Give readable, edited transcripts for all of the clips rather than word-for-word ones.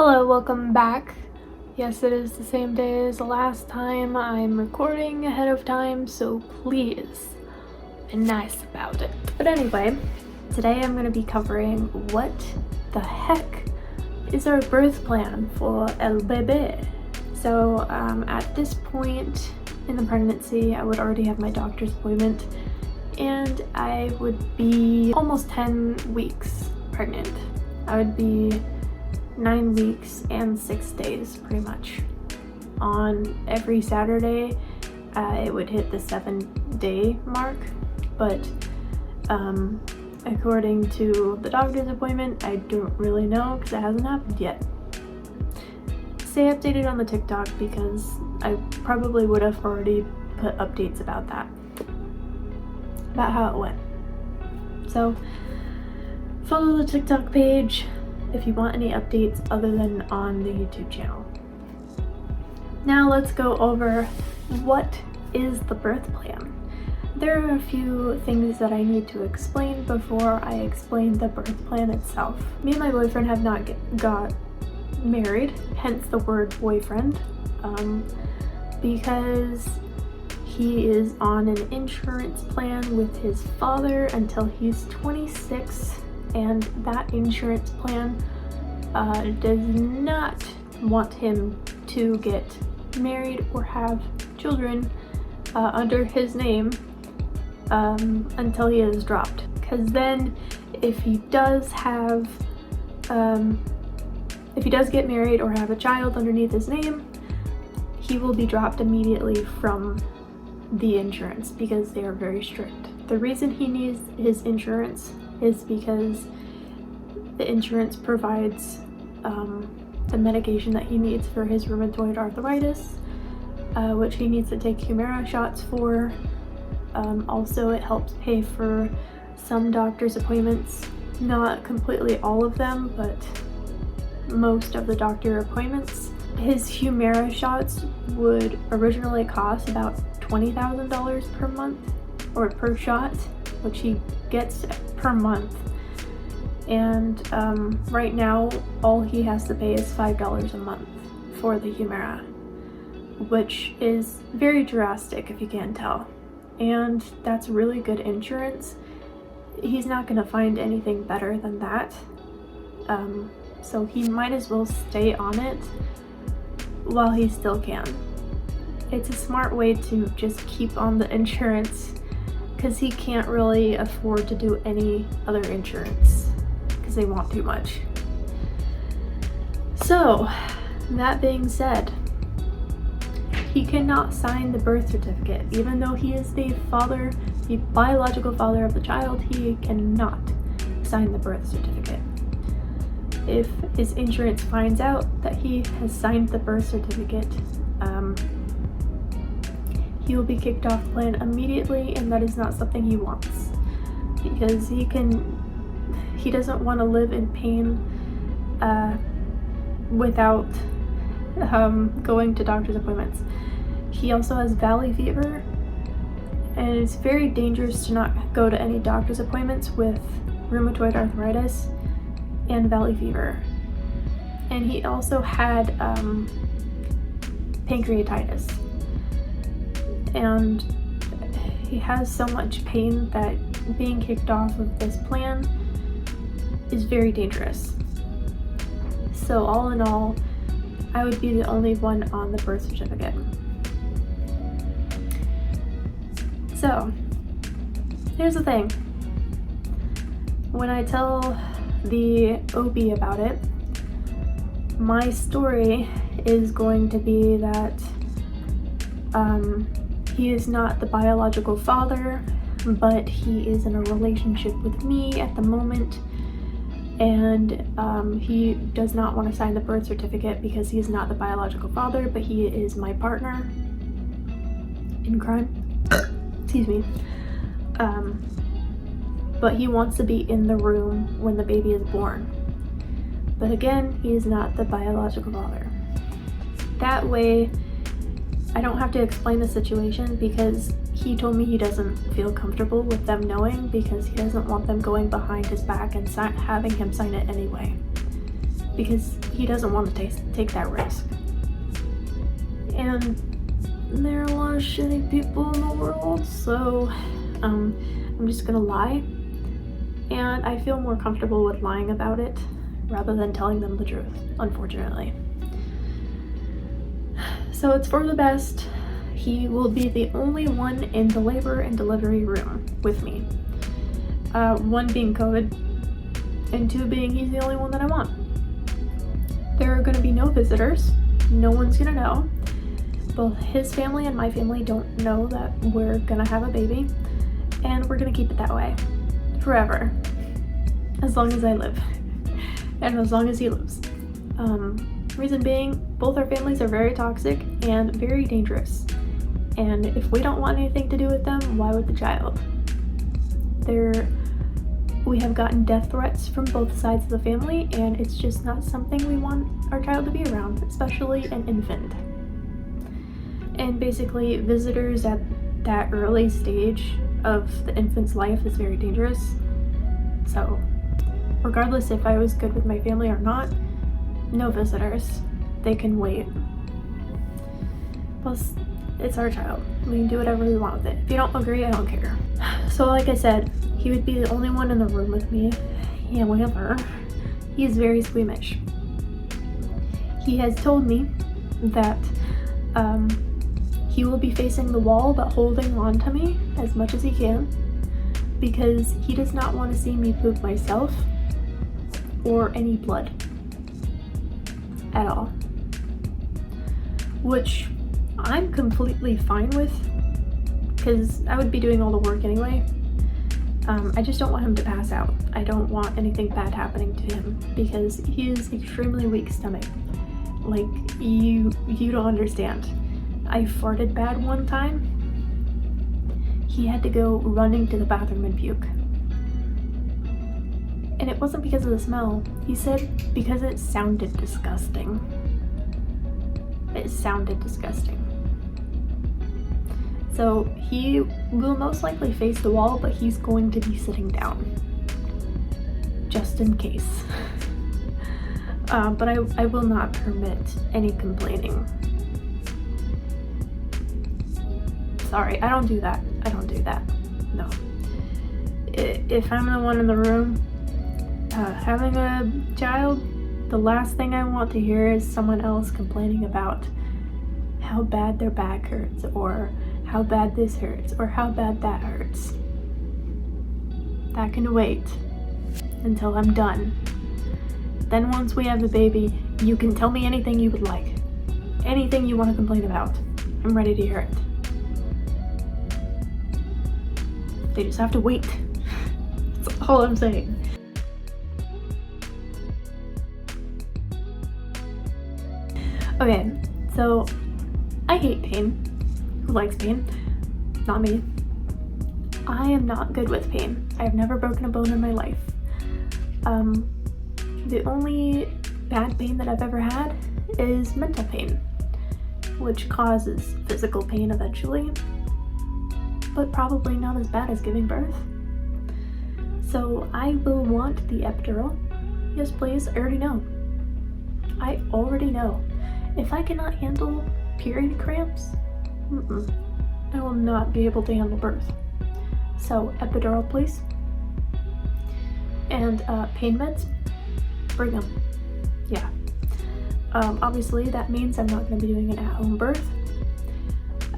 Hello, welcome back. Yes, it is the same day as the last time. I'm recording ahead of time, so please be nice about it. But anyway, today I'm going to be covering what the heck is our birth plan for el bebé. So at this point in the pregnancy, I would already have my doctor's appointment and I would be almost 10 weeks pregnant. I would be 9 weeks and 6 days pretty much. On every Saturday it would hit the 7-day mark, but according to the doctor's appointment, I don't really know because it hasn't happened yet. Stay updated on the TikTok because I probably would have already put updates about that, about how it went. So follow the TikTok page if you want any updates other than on the YouTube channel. Now let's go over what is the birth plan. There are a few things that I need to explain before I explain the birth plan itself. Me and my boyfriend have not got married, hence the word boyfriend, because he is on an insurance plan with his father until he's 26. And that insurance plan does not want him to get married or have children under his name until he is dropped. Because then if he does get married or have a child underneath his name, he will be dropped immediately from the insurance because they are very strict. The reason he needs his insurance is because the insurance provides the medication that he needs for his rheumatoid arthritis, which he needs to take Humira shots for. Also, it helps pay for some doctor's appointments, not completely all of them, but most of the doctor appointments. His Humira shots would originally cost about $20,000 per month, or per shot, which he gets per month. And right now all he has to pay is $5 a month for the Humira, which is very drastic if you can't tell. And that's really good insurance. He's not going to find anything better than that. So he might as well stay on it while he still can. It's a smart way to just keep on the insurance because he can't really afford to do any other insurance because they want too much. So that being said, he cannot sign the birth certificate. Even though he is the father, the biological father of the child, he cannot sign the birth certificate. If his insurance finds out that he has signed the birth certificate, he will be kicked off the plan immediately, and that is not something he wants because he doesn't want to live in pain without going to doctor's appointments. He also has valley fever, and it's very dangerous to not go to any doctor's appointments with rheumatoid arthritis and valley fever. And he also had pancreatitis, and he has so much pain that being kicked off of this plan is very dangerous. So all in all, I would be the only one on the birth certificate. So here's the thing. When I tell the OB about it, my story is going to be that he is not the biological father, but he is in a relationship with me at the moment, and he does not want to sign the birth certificate because he is not the biological father, but he is my partner in crime. Excuse me. But he wants to be in the room when the baby is born. But again, he is not the biological father. That way, I don't have to explain the situation because he told me he doesn't feel comfortable with them knowing because he doesn't want them going behind his back and having him sign it anyway. because he doesn't want to take that risk. And there are a lot of shitty people in the world, so I'm just gonna lie. And I feel more comfortable with lying about it rather than telling them the truth, unfortunately. So it's for the best. He will be the only one in the labor and delivery room with me. One being COVID, and two being he's the only one that I want. There are gonna be no visitors. No one's gonna know. Both his family and my family don't know that we're gonna have a baby, and we're gonna keep it that way forever, as long as I live and as long as he lives. Reason being, both our families are very toxic and very dangerous, and if we don't want anything to do with them, why would the child? We have gotten death threats from both sides of the family, and it's just not something we want our child to be around, especially an infant. And basically, visitors at that early stage of the infant's life is very dangerous. So, regardless if I was good with my family or not, no visitors. They can wait. Plus, it's our child. We can do whatever we want with it. If you don't agree, I don't care. So, like I said, he would be the only one in the room with me. Yeah, whatever. He is very squeamish. He has told me that he will be facing the wall but holding on to me as much as he can because he does not want to see me poop myself or any blood at all, which I'm completely fine with because I would be doing all the work anyway. I just don't want him to pass out. I don't want anything bad happening to him because he is extremely weak stomach. Like, you don't understand. I farted bad one time. He had to go running to the bathroom and puke. And it wasn't because of the smell. He said because it sounded disgusting. It sounded disgusting. So he will most likely face the wall, but he's going to be sitting down. Just in case. But I will not permit any complaining. Sorry, I don't do that. No. If I'm the one in the room having a child, the last thing I want to hear is someone else complaining about how bad their back hurts, or how bad this hurts, or how bad that hurts. That can wait until I'm done. Then once we have a baby, you can tell me anything you would like. Anything you want to complain about. I'm ready to hear it. They just have to wait. That's all I'm saying. Okay, so I hate pain. Who likes pain? Not me. I am not good with pain. I have never broken a bone in my life. The only bad pain that I've ever had is mental pain, which causes physical pain eventually, but probably not as bad as giving birth. So I will want the epidural. Yes, please. I already know. If I cannot handle period cramps, I will not be able to handle birth. So epidural, please. And pain meds, bring them. Yeah. Obviously that means I'm not going to be doing an at-home birth.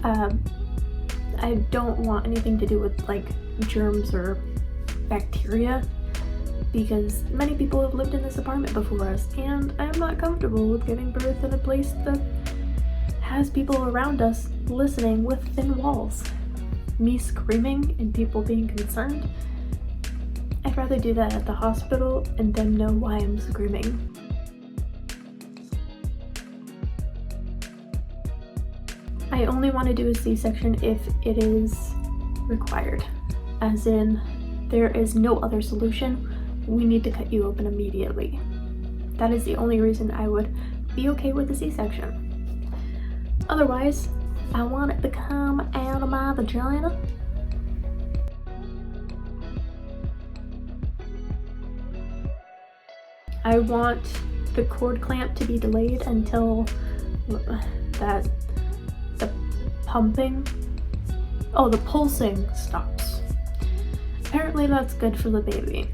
I don't want anything to do with like germs or bacteria, because many people have lived in this apartment before us, and I'm not comfortable with giving birth in a place that has people around us listening with thin walls. Me screaming and people being concerned. I'd rather do that at the hospital and then know why I'm screaming. I only want to do a C-section if it is required, as in there is no other solution. We need to cut you open immediately. That is the only reason I would be okay with a C-section. Otherwise, I want it to come out of my vagina. I want the cord clamp to be delayed until the pulsing stops. Apparently that's good for the baby.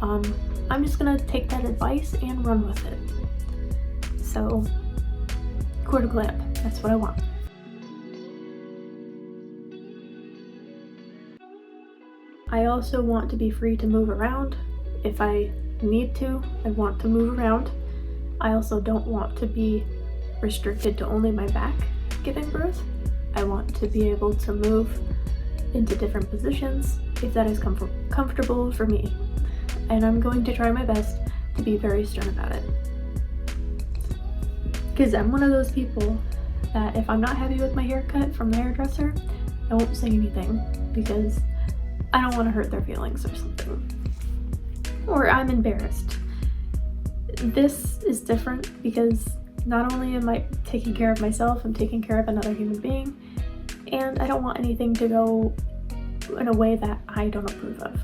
I'm just gonna take that advice and run with it. So, cord clamp, that's what I want. I also want to be free to move around. If I need to, I want to move around. I also don't want to be restricted to only my back giving birth. I want to be able to move into different positions if that is comfortable for me. And I'm going to try my best to be very stern about it. Because I'm one of those people that if I'm not happy with my haircut from the hairdresser, I won't say anything because I don't want to hurt their feelings or something. Or I'm embarrassed. This is different because not only am I taking care of myself, I'm taking care of another human being, and I don't want anything to go in a way that I don't approve of.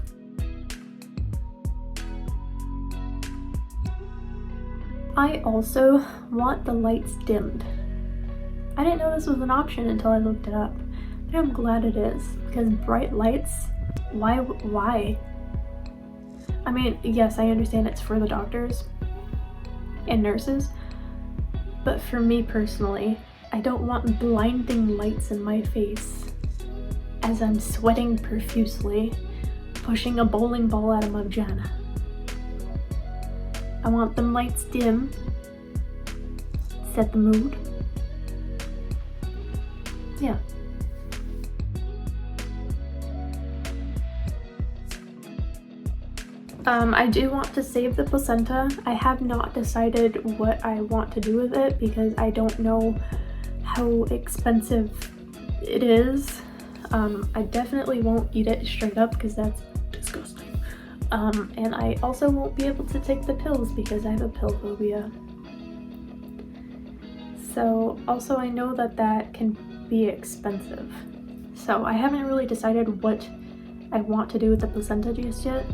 I also want the lights dimmed. I didn't know this was an option until I looked it up, but I'm glad it is, because bright lights, why? I mean, yes, I understand it's for the doctors and nurses, but for me personally, I don't want blinding lights in my face as I'm sweating profusely, pushing a bowling ball out of my vagina. I want them lights dim, set the mood. Yeah. I do want to save the placenta. I have not decided what I want to do with it because I don't know how expensive it is. I definitely won't eat it straight up because that's disgusting. And I also won't be able to take the pills because I have a pill phobia. So also I know that that can be expensive. So I haven't really decided what I want to do with the placenta just yet,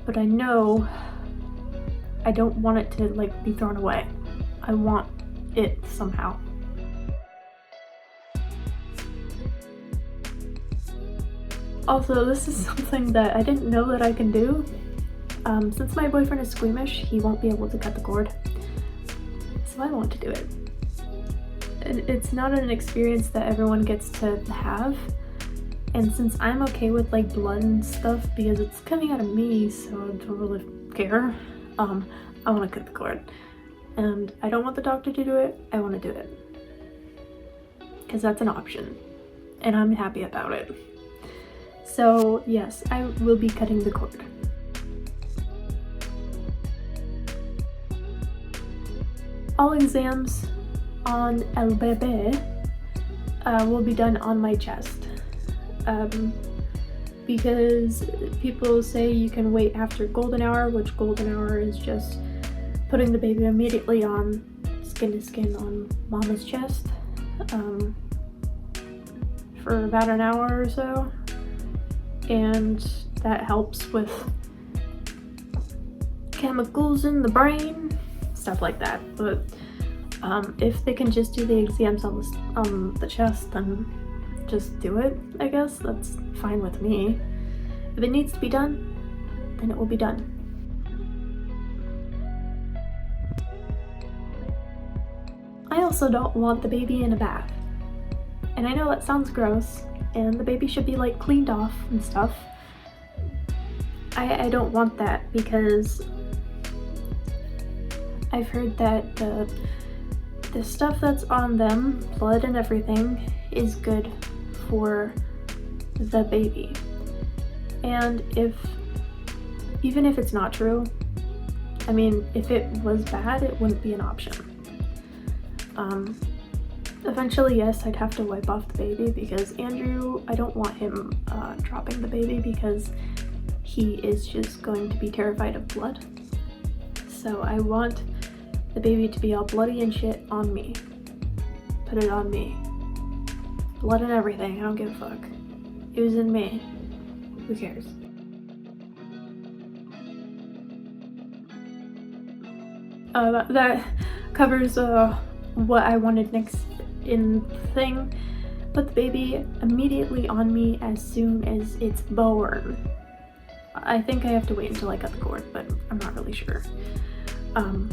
but I know I don't want it to like be thrown away. I want it somehow. Also, this is something that I didn't know that I can do. Since my boyfriend is squeamish, he won't be able to cut the cord. So I want to do it. It's not an experience that everyone gets to have. And since I'm okay with like blood and stuff because it's coming out of me, so I don't really care, I want to cut the cord. And I don't want the doctor to do it, I want to do it. Because that's an option. And I'm happy about it. So yes, I will be cutting the cord. All exams on El Bebe will be done on my chest. Because people say you can wait after golden hour, which golden hour is just putting the baby immediately on skin to skin on mama's chest for about an hour or so. And that helps with chemicals in the brain, stuff like that. But if they can just do the exams on the chest, then just do it, I guess. That's fine with me. If it needs to be done, then it will be done. I also don't want the baby in a bath. And I know that sounds gross, and the baby should be like cleaned off and stuff. I don't want that because I've heard that the stuff that's on them, blood and everything, is good for the baby. And even if it's not true, I mean, if it was bad, it wouldn't be an option. Eventually, yes, I'd have to wipe off the baby because Andrew, I don't want him dropping the baby because he is just going to be terrified of blood. So I want the baby to be all bloody and shit on me. Put it on me. Blood and everything, I don't give a fuck. It was in me. Who cares? that covers what I wanted next in the thing. Put the baby immediately on me as soon as it's born. I think I have to wait until I cut the cord, but I'm not really sure. But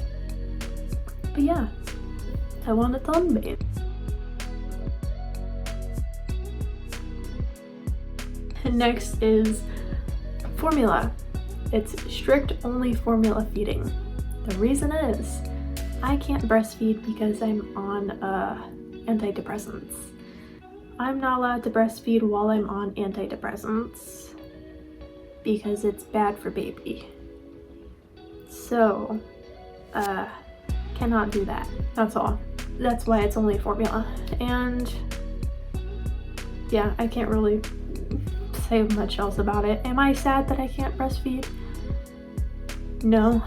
yeah, I want a thumb babe. Next is formula. It's strict only formula feeding. The reason is I can't breastfeed because I'm on antidepressants. I'm not allowed to breastfeed while I'm on antidepressants because it's bad for baby. So, cannot do that. That's all. That's why it's only formula. And yeah, I can't really say much else about it. Am I sad that I can't breastfeed? No,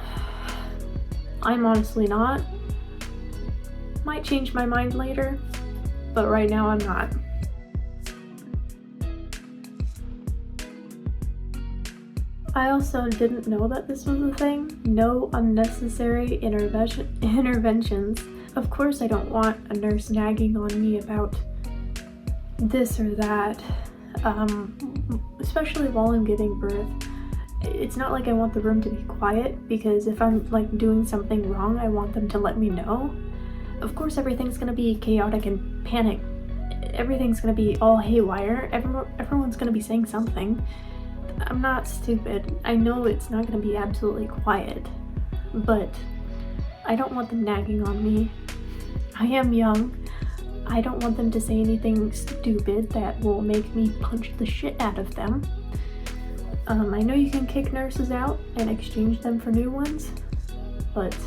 I'm honestly not. Might change my mind later, but right now I'm not. I also didn't know that this was a thing. No unnecessary interventions. Of course I don't want a nurse nagging on me about this or that, especially while I'm giving birth. It's not like I want the room to be quiet, because if I'm like doing something wrong, I want them to let me know. Of course everything's gonna be chaotic and panic. Everything's gonna be all haywire. Everyone's gonna be saying something. I'm not stupid. I know it's not gonna be absolutely quiet, but I don't want them nagging on me. I am young. I don't want them to say anything stupid that will make me punch the shit out of them. I know you can kick nurses out and exchange them for new ones, but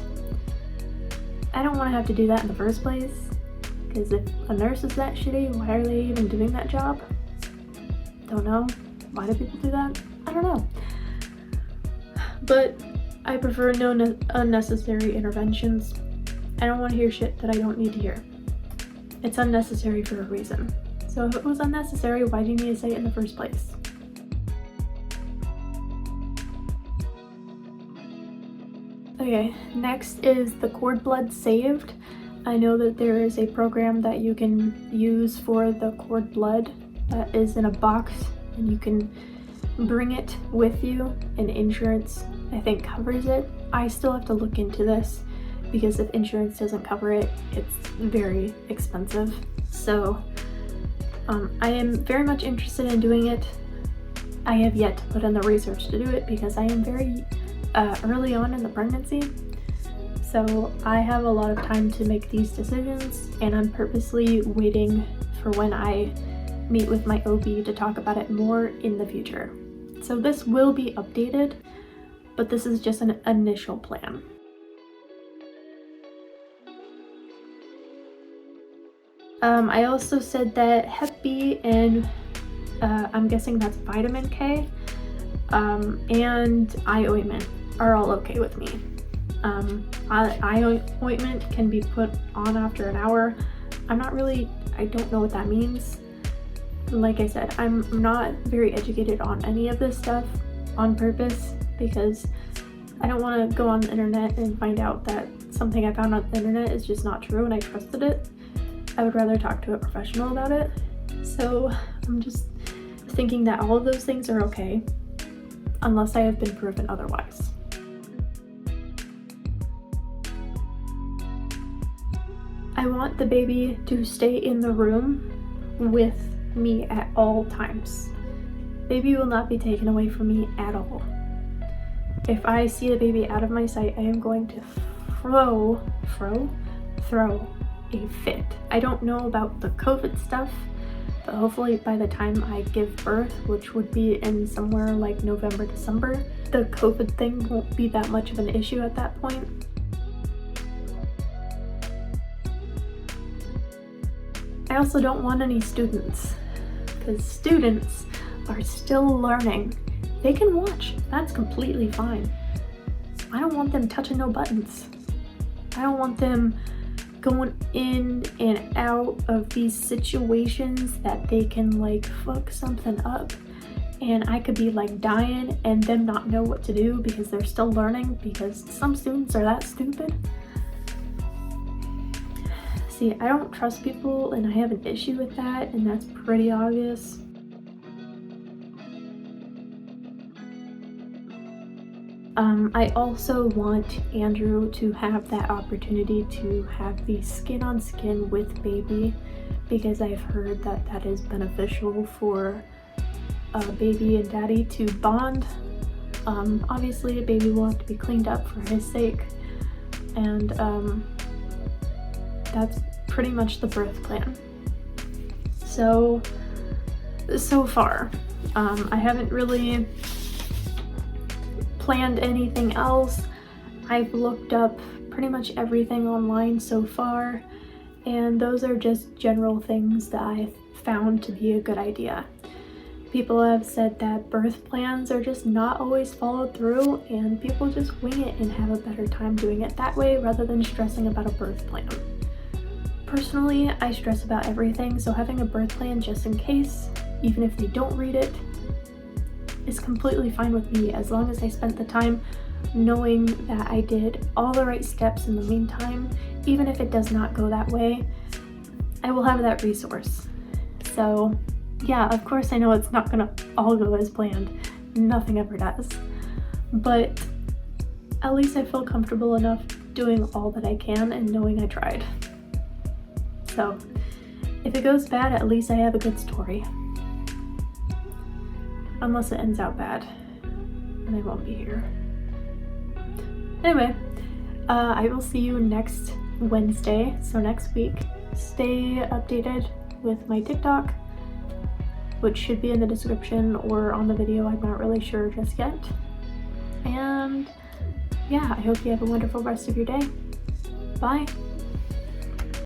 I don't want to have to do that in the first place, because if a nurse is that shitty, why are they even doing that job? Don't know. Why do people do that? I don't know. But I prefer no unnecessary interventions. I don't want to hear shit that I don't need to hear. It's unnecessary for a reason. So if it was unnecessary, why do you need to say it in the first place? Okay, next is the cord blood saved. I know that there is a program that you can use for the cord blood that is in a box, and you can bring it with you, and insurance, I think, covers it. I still have to look into this, because if insurance doesn't cover it, it's very expensive. So I am very much interested in doing it. I have yet to put in the research to do it because I am very early on in the pregnancy. So I have a lot of time to make these decisions, and I'm purposely waiting for when I meet with my OB to talk about it more in the future. So this will be updated, but this is just an initial plan. I also said that Hep B and I'm guessing that's vitamin K and eye ointment are all okay with me. Eye ointment can be put on after an hour. I don't know what that means. Like I said, I'm not very educated on any of this stuff on purpose, because I don't want to go on the internet and find out that something I found on the internet is just not true and I trusted it. I would rather talk to a professional about it. So I'm just thinking that all of those things are okay, unless I have been proven otherwise. I want the baby to stay in the room with me at all times. Baby will not be taken away from me at all. If I see the baby out of my sight, I am going to throw a fit. I don't know about the COVID stuff, but hopefully by the time I give birth, which would be in somewhere like November, December, the COVID thing won't be that much of an issue at that point. I also don't want any students, because students are still learning. They can watch, that's completely fine. I don't want them touching no buttons. I don't want them going in and out of these situations that they can like fuck something up and I could be like dying and them not know what to do because they're still learning, because some students are that stupid. See, I don't trust people and I have an issue with that, and that's pretty obvious. I also want Andrew to have that opportunity to have the skin on skin with baby, because I've heard that that is beneficial for baby and daddy to bond. Obviously baby will have to be cleaned up for his sake, and that's pretty much the birth plan. So far, I haven't really planned anything else. I've looked up pretty much everything online so far, and those are just general things that I found to be a good idea. People have said that birth plans are just not always followed through, and people just wing it and have a better time doing it that way rather than stressing about a birth plan. Personally, I stress about everything, so having a birth plan just in case, even if they don't read it, is completely fine with me, as long as I spent the time knowing that I did all the right steps in the meantime. Even if it does not go that way, I will have that resource. So yeah, of course I know it's not gonna all go as planned, nothing ever does, but at least I feel comfortable enough doing all that I can and knowing I tried. So if it goes bad, at least I have a good story. Unless it ends out bad, and I won't be here. Anyway, I will see you next Wednesday, so next week. Stay updated with my TikTok, which should be in the description or on the video, I'm not really sure just yet. And yeah, I hope you have a wonderful rest of your day. Bye!